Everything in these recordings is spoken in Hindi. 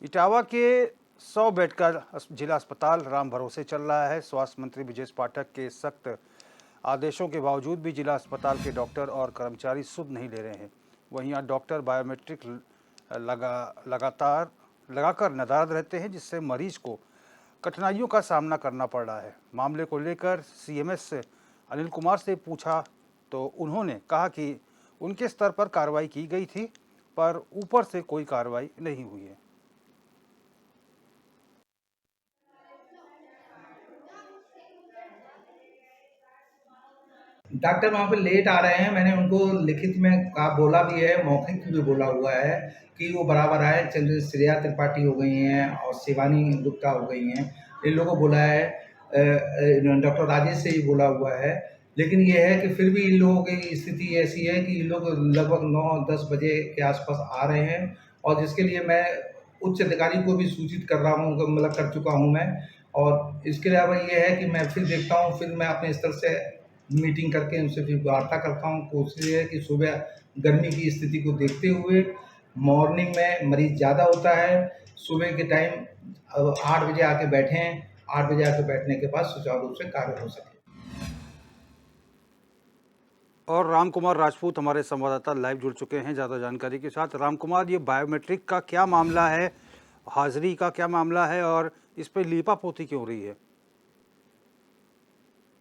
इटावा के 100 बेड का जिला अस्पताल राम भरोसे चल रहा है। स्वास्थ्य मंत्री ब्रजेश पाठक के सख्त आदेशों के बावजूद भी जिला अस्पताल के डॉक्टर और कर्मचारी सुध नहीं ले रहे हैं। वहीं यहाँ डॉक्टर बायोमेट्रिक लगाकर नदारद रहते हैं, जिससे मरीज को कठिनाइयों का सामना करना पड़ रहा है। मामले को लेकर सीएमएस अनिल कुमार से पूछा तो उन्होंने कहा कि उनके स्तर पर कार्रवाई की गई थी, पर ऊपर से कोई कार्रवाई नहीं हुई है। डॉक्टर वहाँ पे लेट आ रहे हैं। मैंने उनको लिखित में कहा, बोला भी है, मौखिक भी बोला हुआ है कि वो बराबर आए। श्रेया त्रिपाठी हो गई हैं और शिवानी गुप्ता हो गई हैं, इन लोगों को बोला है। डॉक्टर राजेश से ही बोला हुआ है। लेकिन ये है कि फिर भी इन लोगों की स्थिति ऐसी है कि इन लोग लगभग 9-10 बजे के आसपास आ रहे हैं, और जिसके लिए मैं उच्च अधिकारी को भी सूचित कर रहा हूँ, मतलब कर चुका हूँ मैं। और इसके अलावा ये है कि मैं फिर देखता हूँ, फिर मैं अपने स्तर से मीटिंग करके उनसे फिर वार्ता करता हूँ। कोशिश ये है कि सुबह गर्मी की स्थिति को देखते हुए मॉर्निंग में मरीज ज़्यादा होता है, सुबह के टाइम 8 बजे आके बैठें। 8 बजे आके बैठने के बाद सुचारू रूप से कार्य हो सके। और राम कुमार राजपूत हमारे संवाददाता लाइव जुड़ चुके हैं ज़्यादा जानकारी के साथ। राम कुमार, ये बायोमेट्रिक का क्या मामला है, हाजिरी का क्या मामला है और इस पे लीपापोती क्यों हो रही है?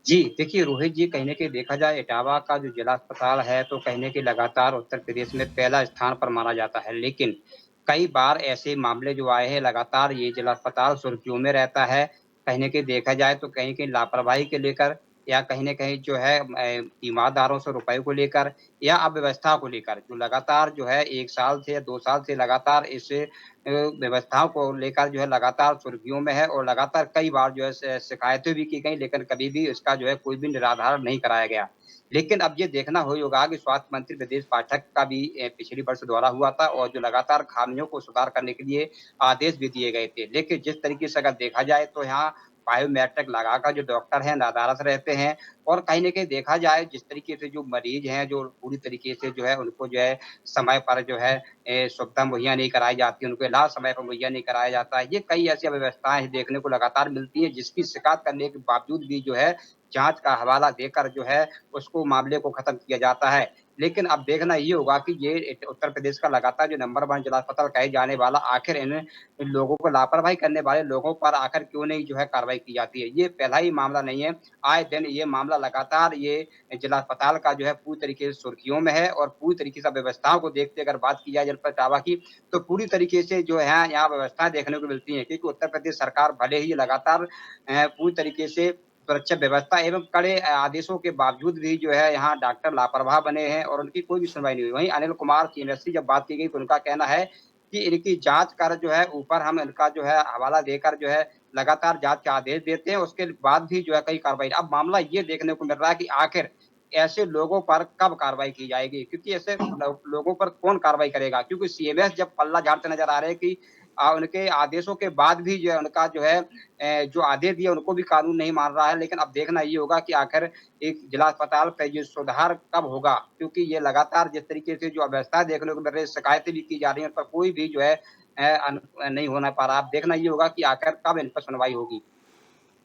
जी, देखिए रोहित जी, कहीं न कहीं देखा जाए इटावा का जो जिला अस्पताल है, तो कहीं न कहीं लगातार उत्तर प्रदेश में पहला स्थान पर माना जाता है। लेकिन कई बार ऐसे मामले जो आए हैं, लगातार ये जिला अस्पताल सुर्खियों में रहता है। कहीं न कहीं देखा जाए तो कहीं-कहीं लापरवाही को लेकर, या कहीं न कहीं जो है ईमानदारों से रुपए को लेकर, या अव्यवस्था को लेकर, जो लगातार जो है 1 साल से या 2 साल से लगातार इस व्यवस्थाओं को लेकर जो है लगातार सुर्खियों में है, और लगातार कई बार जो है शिकायतें भी की गई, लेकिन कभी भी इसका जो है कोई भी निराधार नहीं कराया गया। लेकिन अब ये देखना होगा कि स्वास्थ्य मंत्री ब्रजेश पाठक का भी पिछले वर्ष दौरा हुआ था, और जो लगातार खामियों को सुधार करने के लिए आदेश भी दिए गए थे। लेकिन जिस तरीके से अगर देखा जाए तो यहाँ बायोमेट्रिक लगाकर जो डॉक्टर हैं नदारद रहते हैं, और कहीं न कहीं देखा जाए जिस तरीके से जो मरीज हैं, जो पूरी तरीके से जो है उनको जो है समय पर जो है सुविधा मुहैया नहीं कराई जाती, उनको इलाज समय पर मुहैया नहीं कराया जाता है। ये कई ऐसी अव्यवस्थाएँ देखने को लगातार मिलती हैं, जिसकी शिकायत करने के बावजूद भी जो है जाँच का हवाला देकर जो है उसको मामले को खत्म किया जाता है। लेकिन अब देखना ये होगा कि ये उत्तर प्रदेश का लगातार जो नंबर 1 जिला अस्पताल कहे जाने वाला, आखिर इन लोगों को लापरवाही करने वाले लोगों पर आखिर क्यों नहीं जो है कार्रवाई की जाती है। ये पहला ही मामला नहीं है, आए दिन ये मामला लगातार ये जिला अस्पताल का जो है पूरी तरीके से सुर्खियों में है, और पूरी तरीके से व्यवस्थाओं को देखते अगर बात की जाए जनपद इटावा की, तो पूरी तरीके से जो है यहाँ व्यवस्थाएँ देखने को मिलती हैं, क्योंकि उत्तर प्रदेश सरकार भले ही लगातार पूरी तरीके से सुरक्षा व्यवस्था एवं कड़े आदेशों के बावजूद भी जो है यहाँ डॉक्टर लापरवाह बने हैं, और उनकी कोई भी सुनवाई नहीं हुई। वहीं अनिल कुमार सीनियर से जब बात की गई तो उनका कहना है कि इनकी जाँच कर जो है ऊपर हम इनका जो है हवाला देकर जो है लगातार जाँच के आदेश देते हैं, उसके बाद भी जो है कई कार्रवाई। अब मामला ये देखने को मिल रहा है कि आखिर ऐसे लोगों पर कब कार्रवाई की जाएगी? क्योंकि ऐसे लोगों पर कौन कार्रवाई करेगा? क्योंकि सीएमएस जब पल्ला झाड़ते नज़र आ रहे हैं कि उनके आदेशों के बाद भी जो है उनका जो है जो आदेश दिए उनको भी कानून नहीं मान रहा है। लेकिन अब देखना ये होगा कि आखिर एक जिला अस्पताल पे ये सुधार कब होगा? क्योंकि ये लगातार जिस तरीके से जो अव्यवस्था देखने को मिल रही है, शिकायतें भी की जा रही हैं, उन पर कोई भी जो है नहीं होना पा रहा। अब देखना ये होगा कि आखिर कब इन पर सुनवाई होगी।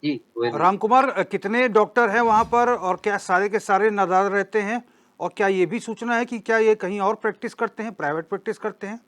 जी, रोहित जी। राम कुमार, कितने डॉक्टर हैं वहाँ पर और क्या सारे के सारे नदारद रहते हैं? और क्या ये भी सूचना है कि क्या ये कहीं और प्रैक्टिस करते हैं, प्राइवेट प्रैक्टिस करते हैं?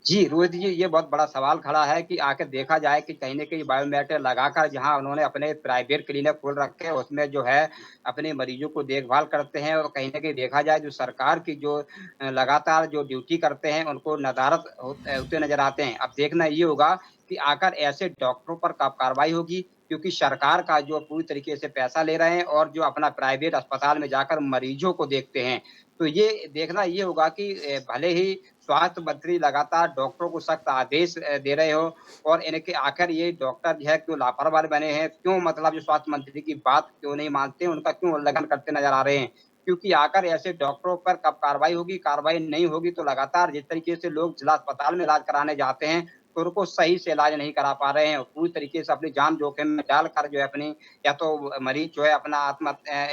जी, रोहित जी, ये बहुत बड़ा सवाल खड़ा है कि आखिर देखा जाए कि कहीं न कहीं बायोमेट्रिक लगाकर जहाँ उन्होंने अपने प्राइवेट क्लिनिक खोल रखे हैं, उसमें जो है अपने मरीजों को देखभाल करते हैं, और कहीं न कहीं देखा जाए जो सरकार की जो लगातार जो ड्यूटी करते हैं, उनको नदारद होते नज़र आते हैं। अब देखना ये होगा कि आखिर ऐसे डॉक्टरों पर कब कार्रवाई होगी, क्योंकि सरकार का जो पूरी तरीके से पैसा ले रहे हैं, और जो अपना प्राइवेट अस्पताल में जाकर मरीजों को देखते हैं। तो ये देखना ये होगा कि भले ही स्वास्थ्य मंत्री लगातार डॉक्टरों को सख्त आदेश दे रहे हो, और इनके आखिर ये डॉक्टर जो है क्यों लापरवाह बने हैं, क्यों मतलब जो स्वास्थ्य मंत्री की बात क्यों नहीं मानते, उनका क्यों उल्लंघन करते नज़र आ रहे हैं। क्योंकि आखिर ऐसे डॉक्टरों पर कब कार्रवाई होगी, कार्रवाई नहीं होगी तो लगातार जिस तरीके से लोग जिला अस्पताल में इलाज कराने जाते हैं, तो उनको सही से इलाज नहीं करा पा रहे हैं और पूरी तरीके से अपनी जान जोखिम में डालकर जो है अपनी या तो मरीज जो है अपना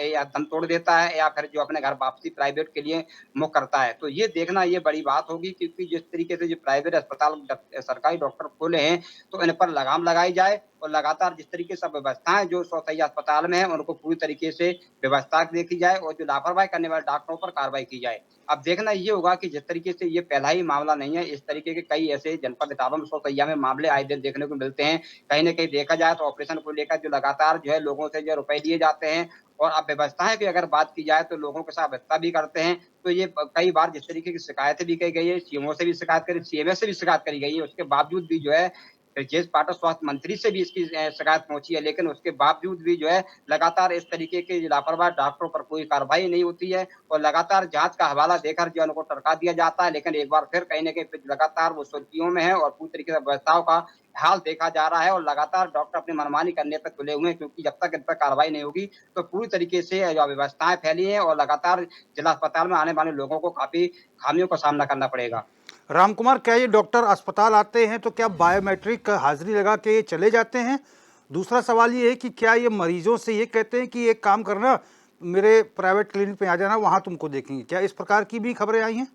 या दम तोड़ देता है या फिर जो अपने घर वापसी प्राइवेट के लिए मुँह करता है। तो ये देखना ये बड़ी बात होगी क्योंकि जिस तरीके से जो प्राइवेट अस्पताल सरकारी डॉक्टर खोले हैं, तो इन पर लगाम लगाई जाए और लगातार जिस तरीके से व्यवस्थाएँ जो 100 अस्पताल में हैं, उनको पूरी तरीके से व्यवस्था देखी जाए और जो लापरवाही करने वाले डॉक्टरों पर कार्रवाई की जाए। अब देखना ये होगा कि जिस तरीके से ये पहला ही मामला नहीं है, इस तरीके के कई ऐसे जनपद इटावा में 100 में मामले आए दिन देखने को मिलते हैं। कहीं न कहीं देखा जाए तो ऑपरेशन को लेकर जो लगातार जो है लोगों से जो रुपए लिए जाते हैं और अब व्यवस्थाएँ की अगर बात की जाए तो लोगों के साथ व्यवस्था भी करते हैं। तो ये कई बार जिस तरीके की शिकायतें भी की गई है, सीएमओ से भी शिकायत करी, सीएमएस से भी शिकायत करी गई है, उसके बावजूद भी जो है ब्रजेश पाठक स्वास्थ्य मंत्री से भी इसकी शिकायत पहुँची है, लेकिन उसके बावजूद भी जो है लगातार इस तरीके के लापरवाह डॉक्टरों पर कोई कार्रवाई नहीं होती है और लगातार जाँच का हवाला देकर जो है उनको टरका दिया जाता है। लेकिन एक बार फिर कहीं न कहीं लगातार वो सुर्खियों में है और पूरी तरीके से व्यवस्थाओं का हाल देखा जा रहा है और लगातार डॉक्टर अपनी मनमानी करने पे तुले हुए हैं क्योंकि जब तक इन पर कार्रवाई नहीं होगी, तो पूरी तरीके से जो अव्यवस्थाएँ फैली हैं और लगातार जिला अस्पताल में आने वाले लोगों को काफ़ी खामियों का सामना करना पड़ेगा। रामकुमार, क्या ये डॉक्टर अस्पताल आते हैं तो क्या बायोमेट्रिक हाजिरी लगा के चले जाते हैं? दूसरा सवाल ये है कि क्या ये मरीजों से ये कहते हैं कि एक काम करना, मेरे प्राइवेट क्लिनिक पे आ जाना, वहाँ तुमको देखेंगे? क्या इस प्रकार की भी खबरें आई हैं?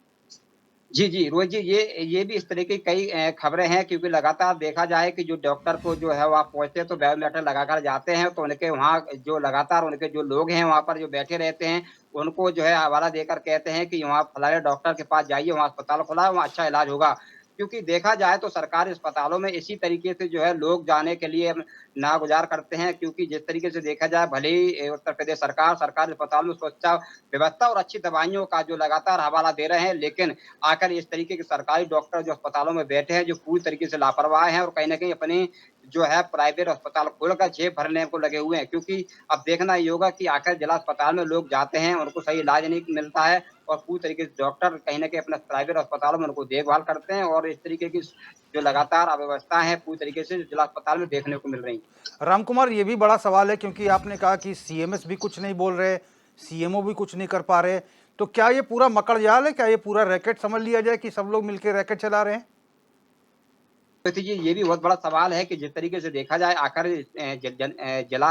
जी, जी, रोहित जी, ये भी इस तरह की कई खबरें हैं क्योंकि लगातार देखा जाए कि जो डॉक्टर को जो है वहाँ पहुँचते हैं तो बायोमेट्रिक लगाकर जाते हैं, तो उनके वहाँ जो लगातार उनके जो लोग हैं वहाँ पर जो बैठे रहते हैं, उनको जो है हवाला देकर कहते हैं कि वहाँ फलाने डॉक्टर के पास जाइए, वहाँ अस्पताल खुला है, वहाँ अच्छा इलाज होगा। क्योंकि देखा जाए तो सरकारी अस्पतालों में इसी तरीके से जो है लोग जाने के लिए नागुज़ार करते हैं क्योंकि जिस तरीके से देखा जाए भले ही उत्तर प्रदेश सरकार सरकारी अस्पताल में सुरक्षा व्यवस्था और अच्छी दवाइयों का जो लगातार हवाला दे रहे हैं, लेकिन आकर इस तरीके के सरकारी डॉक्टर जो अस्पतालों में बैठे हैं, जो पूरी तरीके से लापरवाह हैं और कहीं न कहीं अपनी जो है प्राइवेट अस्पताल खोलकर जेब भरने को लगे हुए हैं। क्योंकि अब देखना ये होगा कि आखिर जिला अस्पताल में लोग जाते हैं, उनको सही इलाज नहीं मिलता है और पूरी तरीके से डॉक्टर कहीं न कहीं अपने प्राइवेट अस्पतालों में उनको देखभाल करते हैं और इस तरीके की जो लगातार अव्यवस्था है, पूरी तरीके से जिला अस्पताल में देखने को मिल रही हैं। रामकुमार, ये भी बड़ा सवाल है क्योंकि आपने कहा कि सीएमएस भी कुछ नहीं बोल रहे, सीएमओ भी कुछ नहीं कर पा रहे। तो क्या ये पूरा मकड़जाल है? क्या ये पूरा रैकेट समझ लिया जाए कि सब लोग मिलके रैकेट चला रहे हैं? तो ये भी बहुत बड़ा सवाल है कि जिस तरीके से देखा जाए आखिर जिला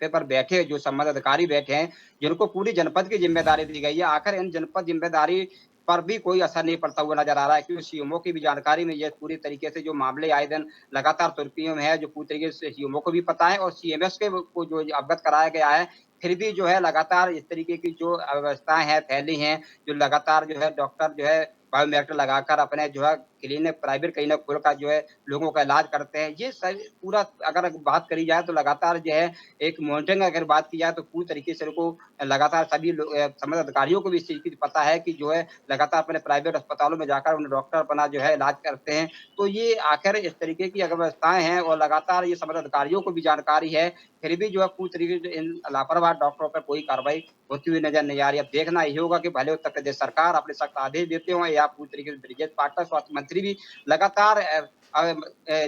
पे पर बैठे जो संबंधित अधिकारी बैठे हैं, जिनको पूरी जनपद की ज़िम्मेदारी दी गई है, आखिर इन जनपद ज़िम्मेदारी पर भी कोई असर नहीं पड़ता हुआ नज़र आ रहा है क्योंकि सीएमओ की भी जानकारी में ये पूरी तरीके से जो मामले आए दिन लगातार सुर्खियों में है, जो पूरी तरीके से सीएमओ को भी पता है और सीएमएस के को जो अवगत कराया गया है, फिर भी जो है लगातार इस तरीके की जो अव्यवस्थाएँ हैं, फैली हैं, जो लगातार जो है डॉक्टर जो है बायोमेट्रिक लगाकर अपने जो है क्लिनिक प्राइवेट क्लिनिक खोलकर जो है लोगों का इलाज करते हैं। ये सभी पूरा अगर बात करी जाए तो लगातार जो है एक मॉनिटरिंग अगर बात की जाए तो पूरी तरीके से उनको लगातार सभी संबंधित अधिकारियों को भी इस चीज़ की पता है कि जो है लगातार अपने प्राइवेट अस्पतालों में जाकर उन्हें डॉक्टर अपना जो है इलाज करते हैं। तो ये आखिर इस तरीके की अव्यवस्थाएँ हैं और लगातार ये संबंधित अधिकारियों को भी जानकारी है, फिर भी जो है पूरी तरीके से इन लापरवाह डॉक्टरों पर कोई कार्रवाई होती हुई नज़र नहीं आ रही है। अब देखना ये होगा कि भले उत्तर प्रदेश सरकार अपने सख्त आदेश देते हों या पूरी तरीके से ब्रजेश पाठक स्वास्थ्य मंत्री भी लगातार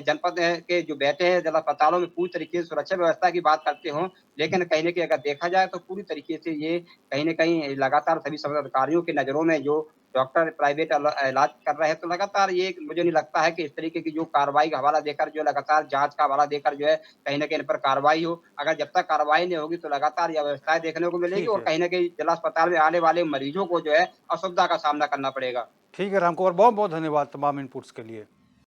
जनपद के जो बैठे हैं जिला अस्पतालों में पूरी तरीके से सुरक्षा व्यवस्था की बात करते हों, लेकिन कहीं न कहीं अगर देखा जाए तो पूरी तरीके से ये कहीं न कहीं लगातार सभी संबंधित अधिकारियों की नज़रों में जो डॉक्टर प्राइवेट इलाज कर रहे हैं, तो लगातार ये मुझे नहीं लगता है कि इस तरीके की जो कार्रवाई का हवाला देकर जो लगातार जाँच का हवाला देकर जो है कहीं न कहीं इन पर कार्रवाई हो। अगर जब तक कार्रवाई नहीं होगी तो लगातार ये अव्यवस्थाएँ देखने को मिलेगी ठीक और है। कहीं न कहीं जिला अस्पताल में आने वाले मरीजों को जो है असुविधा का सामना करना पड़ेगा। ठीक है रामकुमार, बहुत-बहुत धन्यवाद तमाम इनपुट्स के लिए।